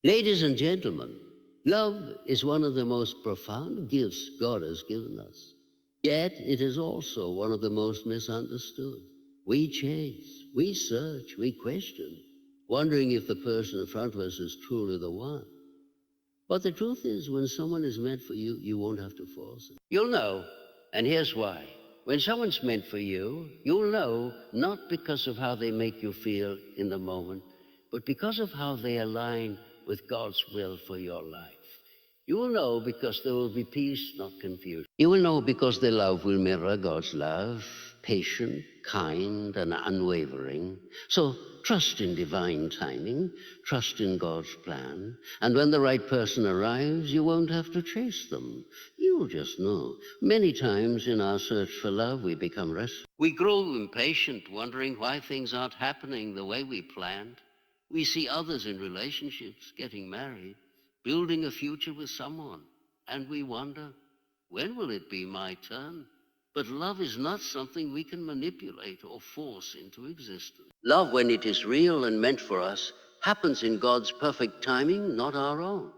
Ladies and gentlemen, love is one of the most profound gifts God has given us. Yet it is also one of the most misunderstood. We chase, we search, we question, wondering if the person in front of us is truly the one. But the truth is, when someone is meant for you, you won't have to force it. You'll know, and here's why. When someone's meant for you, you'll know not because of how they make you feel in the moment, but because of how they align with God's will for your life. You will know because there will be peace, not confusion. You will know because their love will mirror God's love, patient, kind, and unwavering. So trust in divine timing, trust in God's plan, and when the right person arrives, you won't have to chase them. You'll just know. Many times in our search for love, we become restless. We grow impatient, wondering why things aren't happening the way we planned. We see others in relationships, getting married, building a future with someone, and we wonder, when will it be my turn? But love is not something we can manipulate or force into existence. Love, when it is real and meant for us, happens in God's perfect timing, not our own.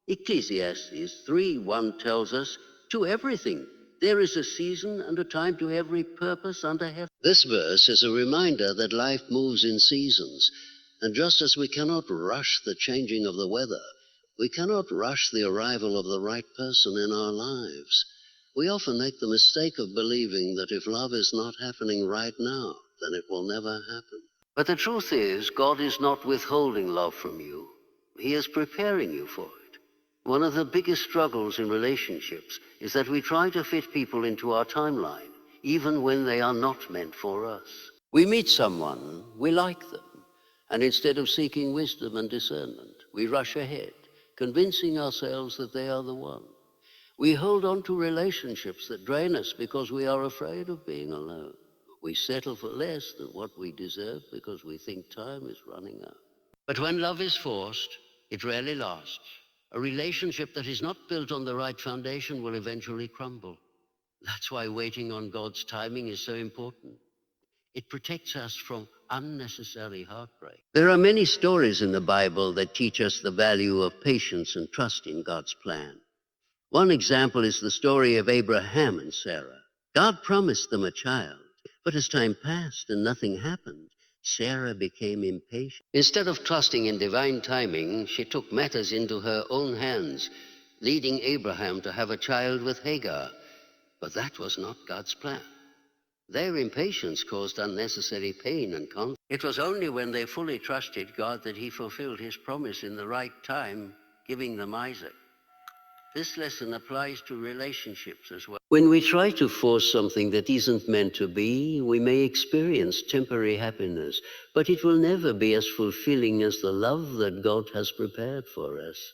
Ecclesiastes 3:1 tells us, to everything there is a season and a time to every purpose under heaven. This verse is a reminder that life moves in seasons, and just as we cannot rush the changing of the weather, we cannot rush the arrival of the right person in our lives. We often make the mistake of believing that if love is not happening right now, then it will never happen. But the truth is, God is not withholding love from you. He is preparing you for it. One of the biggest struggles in relationships is that we try to fit people into our timeline, even when they are not meant for us. We meet someone, we like them, and instead of seeking wisdom and discernment, we rush ahead, convincing ourselves that they are the one. We hold on to relationships that drain us because we are afraid of being alone. We settle for less than what we deserve because we think time is running out. But when love is forced, it rarely lasts. A relationship that is not built on the right foundation will eventually crumble. That's why waiting on God's timing is so important. It protects us from unnecessary heartbreak. There are many stories in the Bible that teach us the value of patience and trust in God's plan. One example is the story of Abraham and Sarah. God promised them a child, but as time passed and nothing happened, Sarah became impatient. Instead of trusting in divine timing, she took matters into her own hands, leading Abraham to have a child with Hagar. But that was not God's plan. Their impatience caused unnecessary pain and conflict. It was only when they fully trusted God that he fulfilled his promise in the right time, giving them Isaac. This lesson applies to relationships as well. When we try to force something that isn't meant to be, we may experience temporary happiness, but it will never be as fulfilling as the love that God has prepared for us.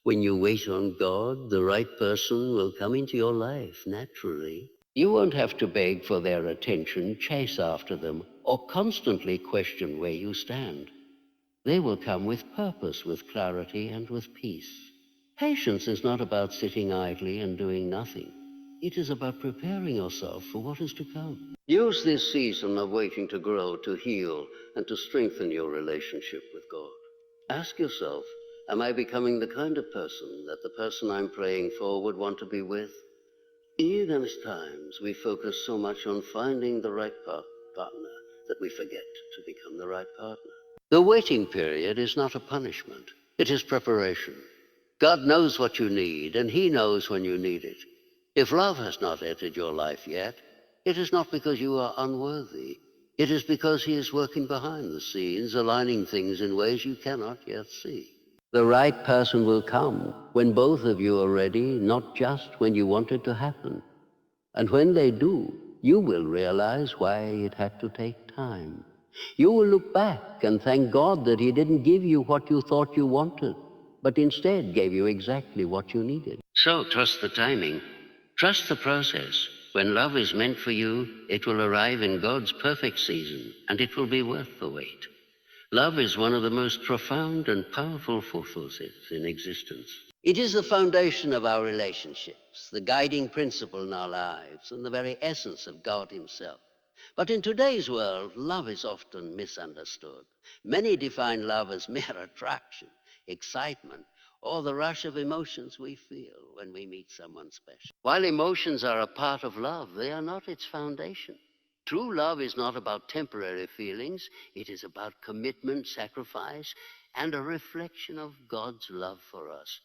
When you wait on God, the right person will come into your life naturally. You won't have to beg for their attention, chase after them, or constantly question where you stand. They will come with purpose, with clarity, and with peace. Patience is not about sitting idly and doing nothing. It is about preparing yourself for what is to come. Use this season of waiting to grow, to heal, and to strengthen your relationship with God. Ask yourself, am I becoming the kind of person that the person I'm praying for would want to be with? In those times, we focus so much on finding the right partner that we forget to become the right partner. The waiting period is not a punishment. It is preparation. God knows what you need, and he knows when you need it. If love has not entered your life yet, it is not because you are unworthy. It is because he is working behind the scenes, aligning things in ways you cannot yet see. The right person will come when both of you are ready, not just when you want it to happen. And when they do, you will realize why it had to take time. You will look back and thank God that he didn't give you what you thought you wanted, but instead gave you exactly what you needed. So trust the timing. Trust the process. When love is meant for you, it will arrive in God's perfect season, and it will be worth the wait. Love is one of the most profound and powerful forces in existence. It is the foundation of our relationships, the guiding principle in our lives, and the very essence of God himself. But in today's world, love is often misunderstood. Many define love as mere attraction. excitement, or the rush of emotions we feel when we meet someone special. While emotions are a part of love, they are not its foundation. True love is not about temporary feelings. It is about commitment, sacrifice, and a reflection of God's love for us.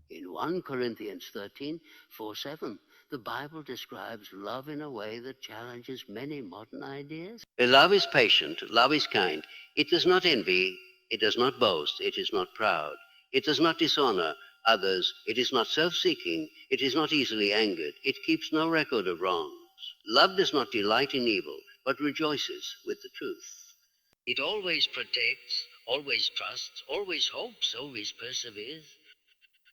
In 1 Corinthians 13:4-7, the Bible describes love in a way that challenges many modern ideas. Love is patient, love is kind. It does not envy, it does not boast, it is not proud. It does not dishonor others, it is not self-seeking, it is not easily angered, it keeps no record of wrongs. Love does not delight in evil, but rejoices with the truth. It always protects, always trusts, always hopes, always perseveres.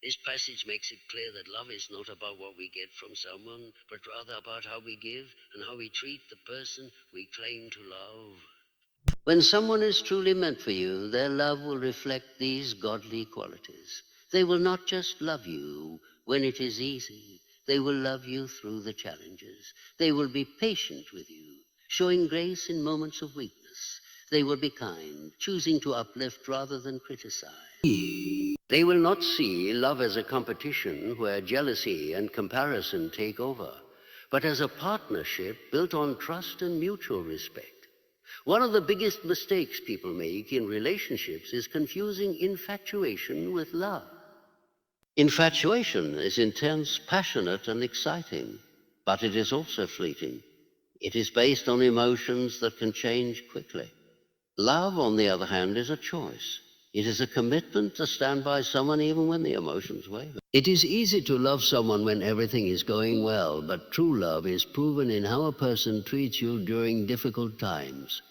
This passage makes it clear that love is not about what we get from someone, but rather about how we give and how we treat the person we claim to love. When someone is truly meant for you, their love will reflect these godly qualities. They will not just love you when it is easy. They will love you through the challenges. They will be patient with you, showing grace in moments of weakness. They will be kind, choosing to uplift rather than criticize. They will not see love as a competition where jealousy and comparison take over, but as a partnership built on trust and mutual respect. One of the biggest mistakes people make in relationships is confusing infatuation with love. Infatuation is intense, passionate, and exciting, but it is also fleeting. It is based on emotions that can change quickly. Love, on the other hand, is a choice. It is a commitment to stand by someone even when the emotions waver. It is easy to love someone when everything is going well, but true love is proven in how a person treats you during difficult times.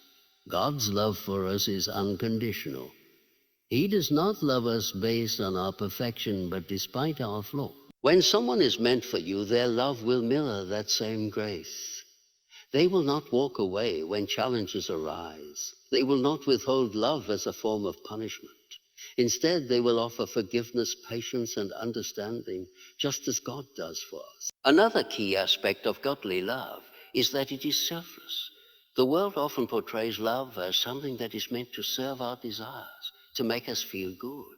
God's love for us is unconditional. He does not love us based on our perfection, but despite our flaws. When someone is meant for you, their love will mirror that same grace. They will not walk away when challenges arise. They will not withhold love as a form of punishment. Instead, they will offer forgiveness, patience, and understanding, just as God does for us. Another key aspect of godly love is that it is selfless. The world often portrays love as something that is meant to serve our desires, to make us feel good,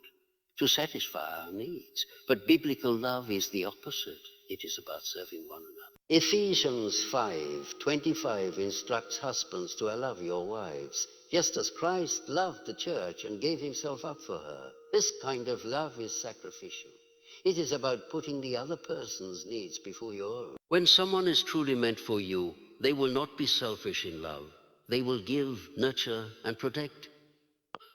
to satisfy our needs. But biblical love is the opposite. It is about serving one another. Ephesians 5:25 instructs husbands to love your wives, just as Christ loved the church and gave himself up for her. This kind of love is sacrificial. It is about putting the other person's needs before your own. When someone is truly meant for you, they will not be selfish in love. They will give, nurture, and protect.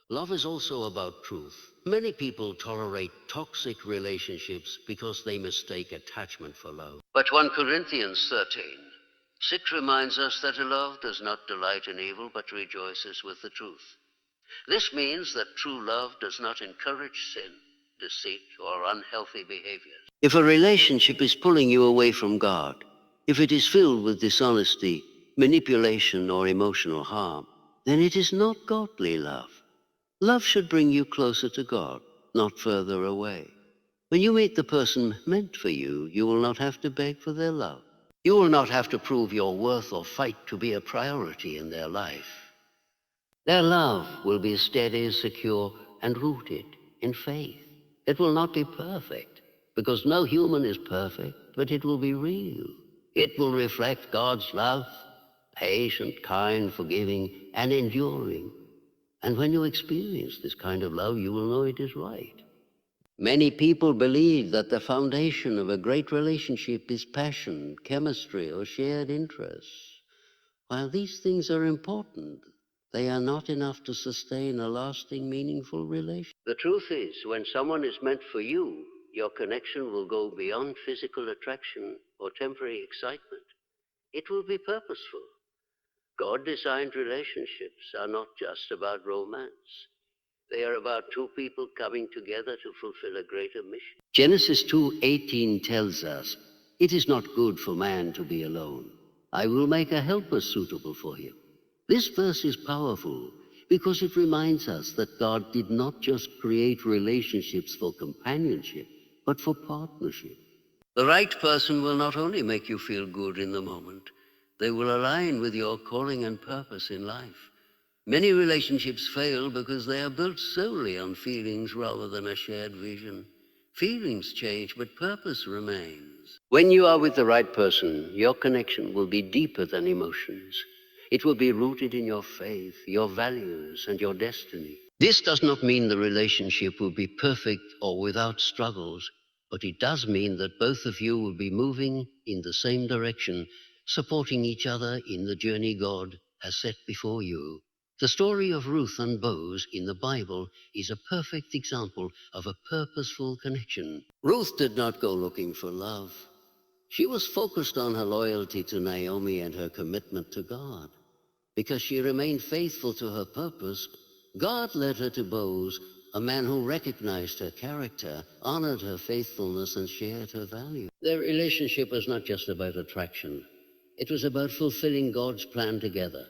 Love is also about truth. Many people tolerate toxic relationships because they mistake attachment for love. But 1 Corinthians 13:6 reminds us that love does not delight in evil, but rejoices with the truth. This means that true love does not encourage sin, deceit, or unhealthy behaviors. If a relationship is pulling you away from God, if it is filled with dishonesty, manipulation, or emotional harm, then it is not godly love. Love should bring you closer to God, not further away. When you meet the person meant for you, you will not have to beg for their love. You will not have to prove your worth or fight to be a priority in their life. Their love will be steady, secure, and rooted in faith. It will not be perfect, because no human is perfect, but it will be real. It will reflect God's love, patient, kind, forgiving, and enduring. And when you experience this kind of love, you will know it is right. Many people believe that the foundation of a great relationship is passion, chemistry, or shared interests. While these things are important, they are not enough to sustain a lasting, meaningful relationship. The truth is, when someone is meant for you, your connection will go beyond physical attraction or temporary excitement. It will be purposeful. God-designed relationships are not just about romance. They are about two people coming together to fulfill a greater mission. Genesis 2:18 tells us, "It is not good for man to be alone. I will make a helper suitable for him." This verse is powerful because it reminds us that God did not just create relationships for companionship, but for partnership. The right person will not only make you feel good in the moment, they will align with your calling and purpose in life. Many relationships fail because they are built solely on feelings rather than a shared vision. Feelings change, but purpose remains. When you are with the right person, your connection will be deeper than emotions. It will be rooted in your faith, your values, and your destiny. This does not mean the relationship will be perfect or without struggles, but it does mean that both of you will be moving in the same direction, supporting each other in the journey God has set before you. The story of Ruth and Boaz in the Bible is a perfect example of a purposeful connection. Ruth did not go looking for love. She was focused on her loyalty to Naomi and her commitment to God. Because she remained faithful to her purpose, God led her to Boaz, a man who recognized her character, honored her faithfulness, and shared her values. Their relationship was not just about attraction. It was about fulfilling God's plan together.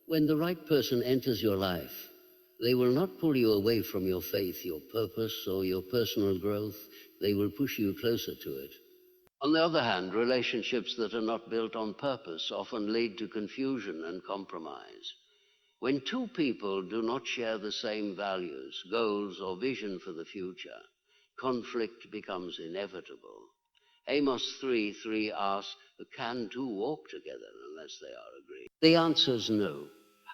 When the right person enters your life, they will not pull you away from your faith, your purpose, or your personal growth. They will push you closer to it. On the other hand, relationships that are not built on purpose often lead to confusion and compromise. When two people do not share the same values, goals, or vision for the future, conflict becomes inevitable. Amos 3:3 asks, can two walk together unless they are agreed? The answer is no.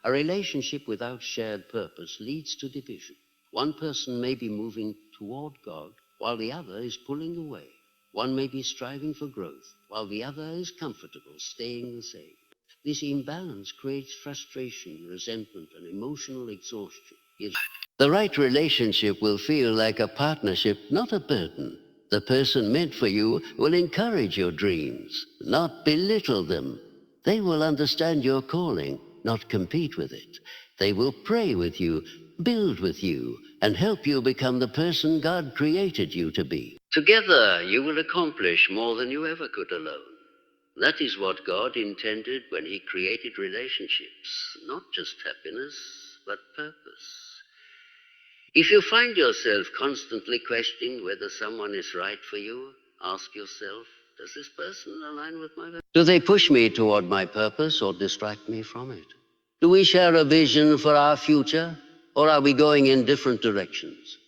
A relationship without shared purpose leads to division. One person may be moving toward God while the other is pulling away. One may be striving for growth while the other is comfortable staying the same. This imbalance creates frustration, resentment, and emotional exhaustion. The right relationship will feel like a partnership, not a burden. The person meant for you will encourage your dreams, not belittle them. They will understand your calling, not compete with it. They will pray with you, build with you, and help you become the person God created you to be. Together, you will accomplish more than you ever could alone. That is what God intended when He created relationships, not just happiness, but purpose. If you find yourself constantly questioning whether someone is right for you, ask yourself, does this person align with my values? Do they push me toward my purpose or distract me from it? Do we share a vision for our future, or are we going in different directions?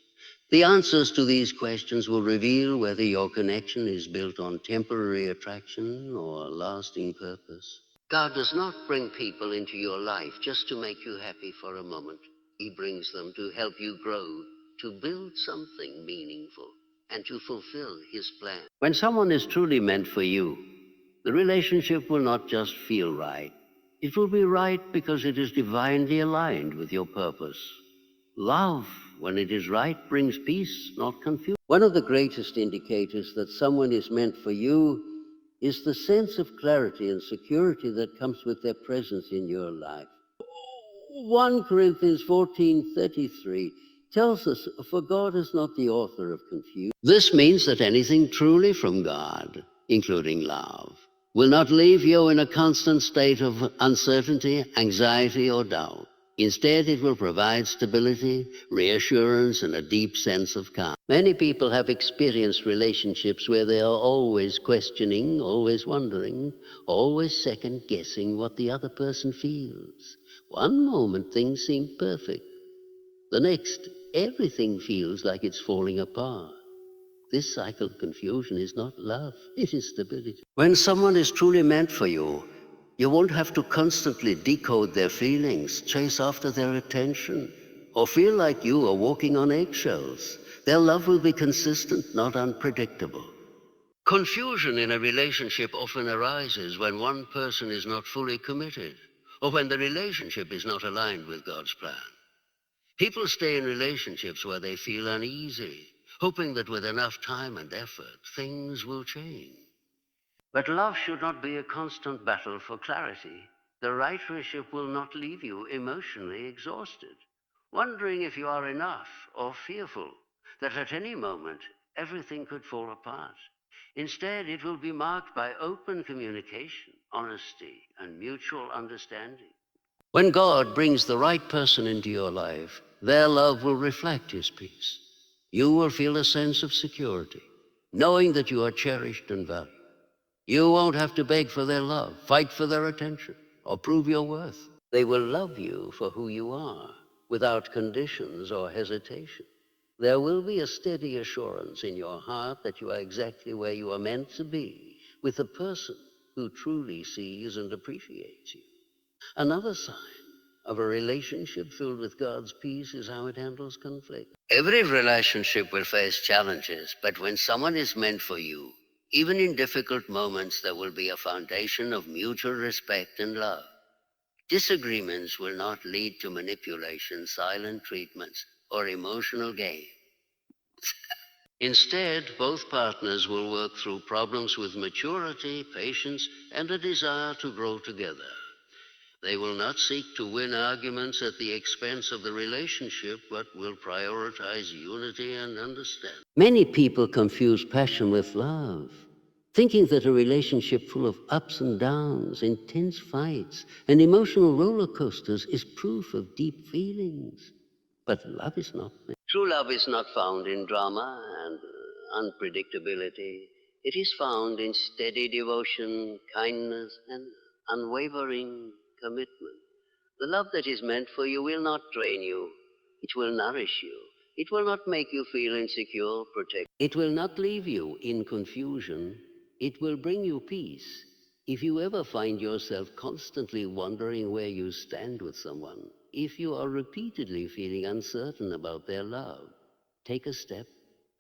The answers to these questions will reveal whether your connection is built on temporary attraction or lasting purpose. God does not bring people into your life just to make you happy for a moment. He brings them to help you grow, to build something meaningful, and to fulfill His plan. When someone is truly meant for you, the relationship will not just feel right. It will be right because it is divinely aligned with your purpose. Love, when it is right, brings peace, not confusion. One of the greatest indicators that someone is meant for you is the sense of clarity and security that comes with their presence in your life. 1 Corinthians 14:33 tells us, for God is not the author of confusion. This means that anything truly from God, including love, will not leave you in a constant state of uncertainty, anxiety, or doubt. Instead, it will provide stability, reassurance, and a deep sense of calm. Many people have experienced relationships where they are always questioning, always wondering, always second-guessing what the other person feels. One moment things seem perfect. The next, everything feels like it's falling apart. This cycle of confusion is not love, it is stability. When someone is truly meant for you, you won't have to constantly decode their feelings, chase after their attention, or feel like you are walking on eggshells. Their love will be consistent, not unpredictable. Confusion in a relationship often arises when one person is not fully committed, or when the relationship is not aligned with God's plan. People stay in relationships where they feel uneasy, hoping that with enough time and effort, things will change. But love should not be a constant battle for clarity. The right relationship will not leave you emotionally exhausted, wondering if you are enough or fearful that at any moment everything could fall apart. Instead, it will be marked by open communication, honesty, and mutual understanding. When God brings the right person into your life, their love will reflect His peace. You will feel a sense of security, knowing that you are cherished and valued. You won't have to beg for their love, fight for their attention, or prove your worth. They will love you for who you are, without conditions or hesitation. There will be a steady assurance in your heart that you are exactly where you are meant to be, with a person who truly sees and appreciates you. Another sign of a relationship filled with God's peace is how it handles conflict. Every relationship will face challenges, but when someone is meant for you, even in difficult moments, there will be a foundation of mutual respect and love. Disagreements will not lead to manipulation, silent treatments, or emotional gain. Instead, both partners will work through problems with maturity, patience, and a desire to grow together. They will not seek to win arguments at the expense of the relationship, but will prioritize unity and understanding. Many people confuse passion with love, thinking that a relationship full of ups and downs, intense fights, and emotional roller coasters is proof of deep feelings. But love is not. True love is not found in drama and unpredictability. It is found in steady devotion, kindness, and unwavering commitment. The love that is meant for you will not drain you. It will nourish you. It will not make you feel insecure, protect. It will not leave you in confusion. It will bring you peace. If you ever find yourself constantly wondering where you stand with someone, if you are repeatedly feeling uncertain about their love, take a step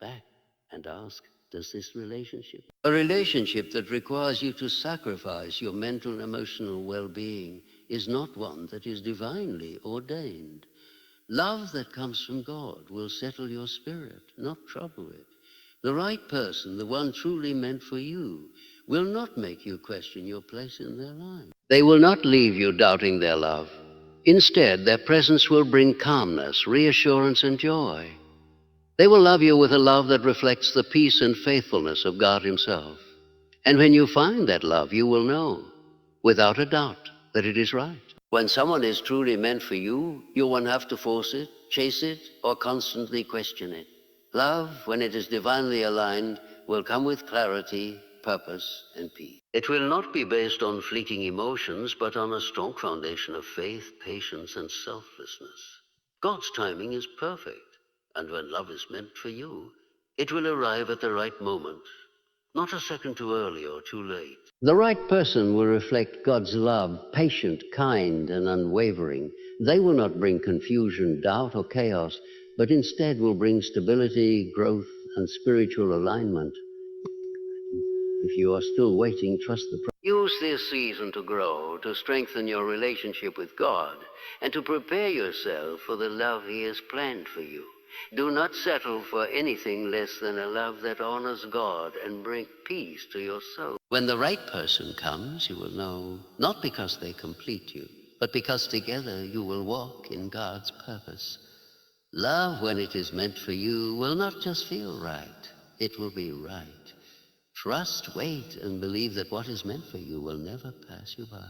back and ask, does this relationship? A relationship that requires you to sacrifice your mental and emotional well-being is not one that is divinely ordained. Love that comes from God will settle your spirit, not trouble it. The right person, the one truly meant for you, will not make you question your place in their life. They will not leave you doubting their love. Instead, their presence will bring calmness, reassurance, and joy. They will love you with a love that reflects the peace and faithfulness of God Himself. And when you find that love, you will know, without a doubt, that it is right. When someone is truly meant for you, you won't have to force it, chase it, or constantly question it. Love, when it is divinely aligned, will come with clarity, purpose, and peace. It will not be based on fleeting emotions, but on a strong foundation of faith, patience, and selflessness. God's timing is perfect, and when love is meant for you, it will arrive at the right moment, not a second too early or too late. The right person will reflect God's love, patient, kind, and unwavering. They will not bring confusion, doubt, or chaos, but instead will bring stability, growth, and spiritual alignment. If you are still waiting, trust the process. Use this season to grow, to strengthen your relationship with God, and to prepare yourself for the love He has planned for you. Do not settle for anything less than a love that honors God and brings peace to your soul. When the right person comes, you will know, not because they complete you, but because together you will walk in God's purpose. Love, when it is meant for you, will not just feel right, it will be right. Trust, wait, and believe that what is meant for you will never pass you by.